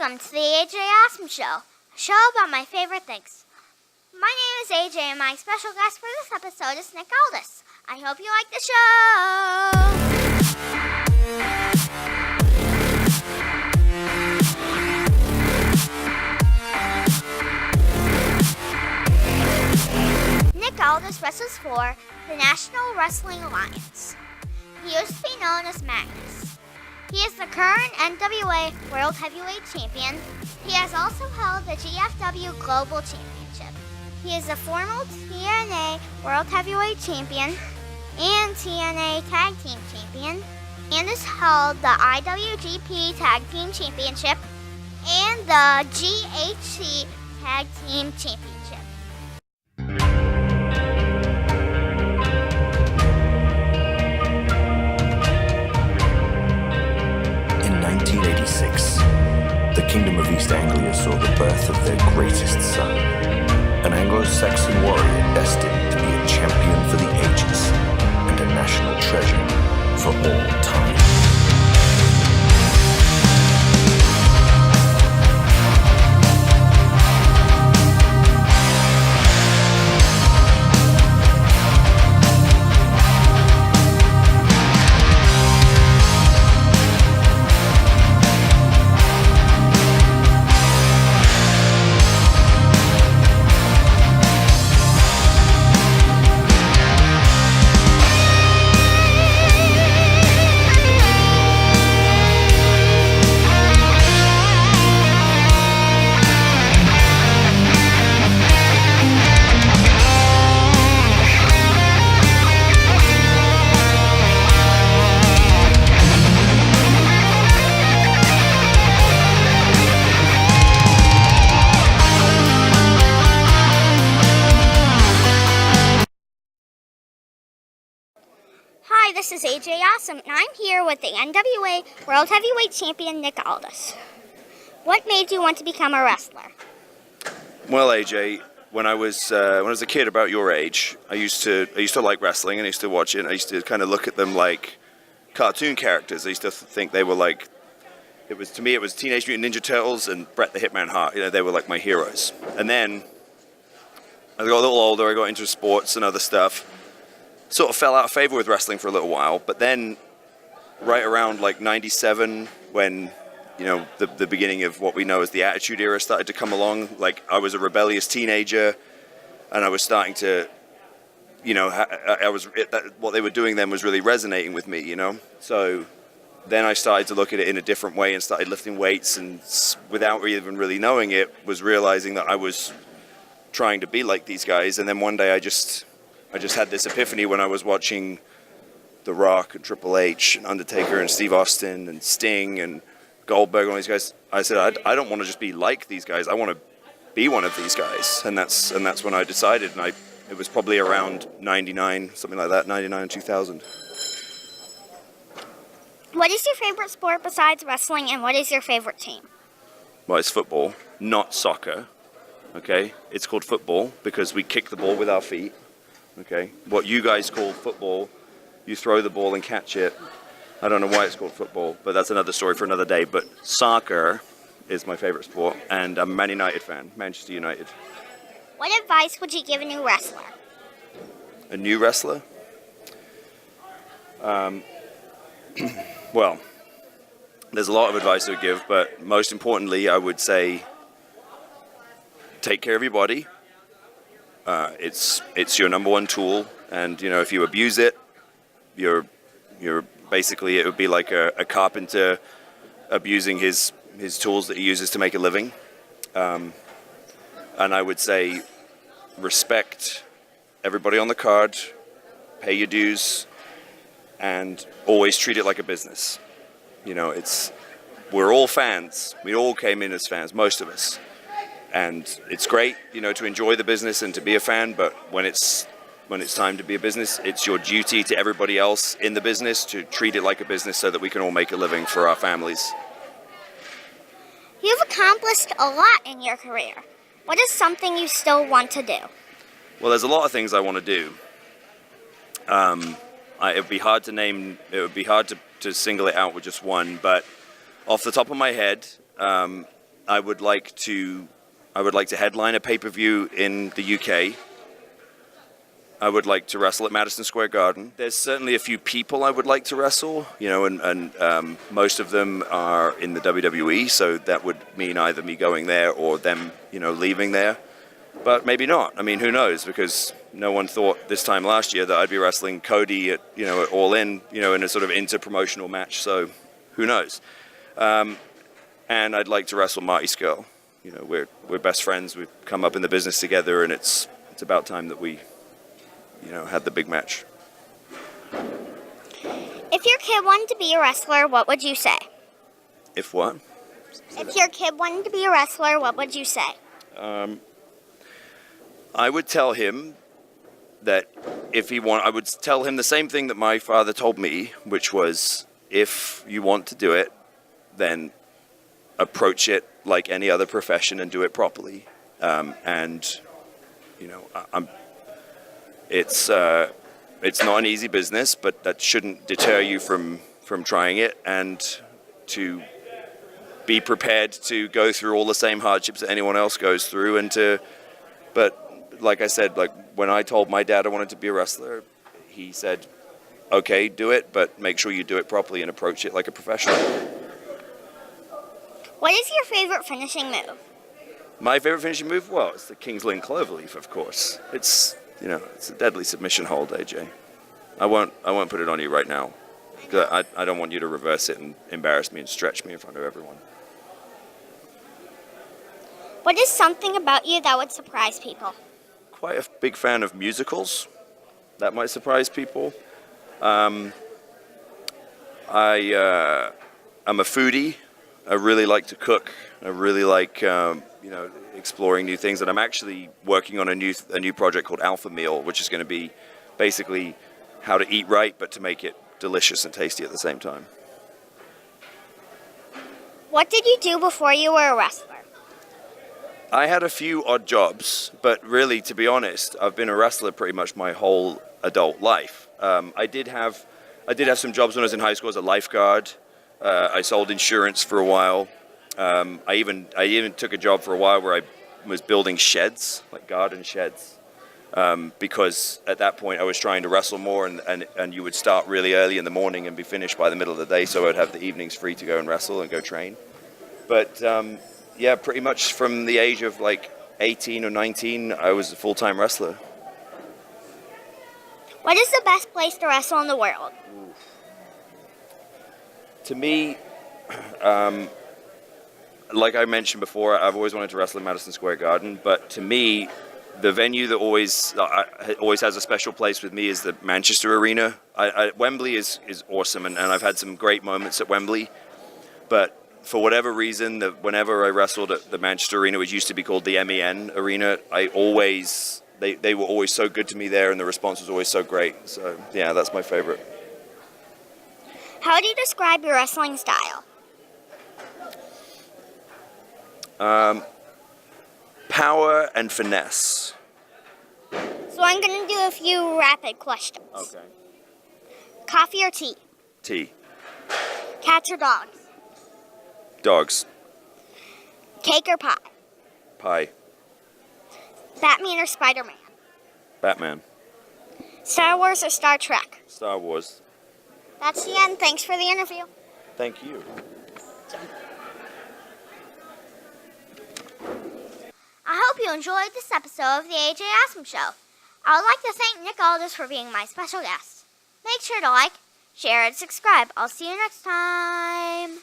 Welcome to the AJ Awesome Show, a show about my favorite things. My name is AJ and my special guest for this episode is Nick Aldis. I hope you like the show! Nick Aldis wrestles for the National Wrestling Alliance. He used to be known as Magnus. He is the current NWA World Heavyweight Champion. He has also held the GFW Global Championship. He is a former TNA World Heavyweight Champion and TNA Tag Team Champion, and has held the IWGP Tag Team Championship and the GHC Tag Team Championship. In 1986, the Kingdom of East Anglia saw the birth of their greatest son, an Anglo-Saxon warrior destined to be a champion for the ages and a national treasure for all time. Hi, this is AJ Awesome, and I'm here with the NWA World Heavyweight Champion, Nick Aldis. What made you want to become a wrestler? Well, AJ, when I was a kid about your age, I used to like wrestling, and I used to watch it, and I used to kind of look at them like cartoon characters. I used to think they were like, to me it was Teenage Mutant Ninja Turtles and Bret the Hitman Hart. You know, they were like my heroes. And then as I got a little older, I got into sports and other stuff. Sort of fell out of favor with wrestling for a little while, but then right around like 97, when, you know, the beginning of what we know as the Attitude Era started to come along, like I was a rebellious teenager and I was starting to, you know, what they were doing then was really resonating with me, you know? So then I started to look at it in a different way and started lifting weights, and without even really knowing it, was realizing that I was trying to be like these guys. And then one day I just had this epiphany when I was watching The Rock and Triple H and Undertaker and Steve Austin and Sting and Goldberg and all these guys. I said, I don't want to just be like these guys. I want to be one of these guys. And that's when I decided. And it was probably around 99, something like that, 99, 2000. What is your favorite sport besides wrestling, and what is your favorite team? Well, it's football, not soccer. Okay? It's called football because we kick the ball with our feet. Okay, what you guys call football, you throw the ball and catch it. I don't know why it's called football, but that's another story for another day. But soccer is my favorite sport, and I'm a Man United fan, Manchester United. What advice would you give a new wrestler? A new wrestler? Well, there's a lot of advice I would give, but most importantly, I would say take care of your body. It's your number one tool, and you know, if you abuse it, you're basically, it would be like a carpenter abusing his tools that he uses to make a living. And I would say respect everybody on the card, pay your dues, and always treat it like a business. You know, we're all fans. We all came in as fans, most of us. And it's great, you know, to enjoy the business and to be a fan, but when it's time to be a business, it's your duty to everybody else in the business to treat it like a business so that we can all make a living for our families. You've accomplished a lot in your career. What is something you still want to do? Well, there's a lot of things I want to do. It would be hard to name, it would be hard to single it out with just one, but off the top of my head, I would like to headline a pay-per-view in the UK. I would like to wrestle at Madison Square Garden. There's certainly a few people I would like to wrestle, and most of them are in the WWE, so that would mean either me going there or them, leaving there. But maybe not. I mean, who knows? Because no one thought this time last year that I'd be wrestling Cody at All In, in a sort of inter-promotional match. So who knows? And I'd like to wrestle Marty Scurll. We're best friends. We've come up in the business together, and it's about time that we had the big match. If your kid wanted to be a wrestler, what would you say? If what? If your kid wanted to be a wrestler, what would you say? I would tell him that I would tell him the same thing that my father told me, which was, if you want to do it, then approach it like any other profession and do it properly. It's not an easy business, but that shouldn't deter you from trying it, and to be prepared to go through all the same hardships that anyone else goes through, but like I said, like when I told my dad I wanted to be a wrestler, he said, okay, do it, but make sure you do it properly and approach it like a professional. What is your favorite finishing move? My favorite finishing move? Well, it's the King's Lynn Cloverleaf, of course. It's a deadly submission hold, AJ. I won't put it on you right now. I don't want you to reverse it and embarrass me and stretch me in front of everyone. What is something about you that would surprise people? Quite a big fan of musicals. That might surprise people. I'm a foodie. I really like to cook. I really like exploring new things, and I'm actually working on a new project called Alpha Meal, which is going to be basically how to eat right, but to make it delicious and tasty at the same time. What did you do before you were a wrestler? I had a few odd jobs, but really, to be honest, I've been a wrestler pretty much my whole adult life. I did have some jobs when I was in high school as a lifeguard. I sold insurance for a while. I even took a job for a while where I was building sheds, like garden sheds, because at that point I was trying to wrestle more, and you would start really early in the morning and be finished by the middle of the day, so I'd have the evenings free to go and wrestle and go train. But yeah, pretty much from the age of like 18 or 19, I was a full-time wrestler. What is the best place to wrestle in the world? To me, like I mentioned before, I've always wanted to wrestle in Madison Square Garden, but to me, the venue that always has a special place with me is the Manchester Arena. Wembley is awesome, and I've had some great moments at Wembley, but for whatever reason, whenever I wrestled at the Manchester Arena, which used to be called the MEN Arena, they were always so good to me there, and the response was always so great. So yeah, that's my favorite. How do you describe your wrestling style? Power and finesse. So I'm going to do a few rapid questions. Okay. Coffee or tea? Tea. Cats or dogs? Dogs. Cake or pie? Pie. Batman or Spider-Man? Batman. Star Wars or Star Trek? Star Wars. That's the end. Thanks for the interview. Thank you. I hope you enjoyed this episode of the AJ Awesome Show. I would like to thank Nick Aldis for being my special guest. Make sure to like, share, and subscribe. I'll see you next time.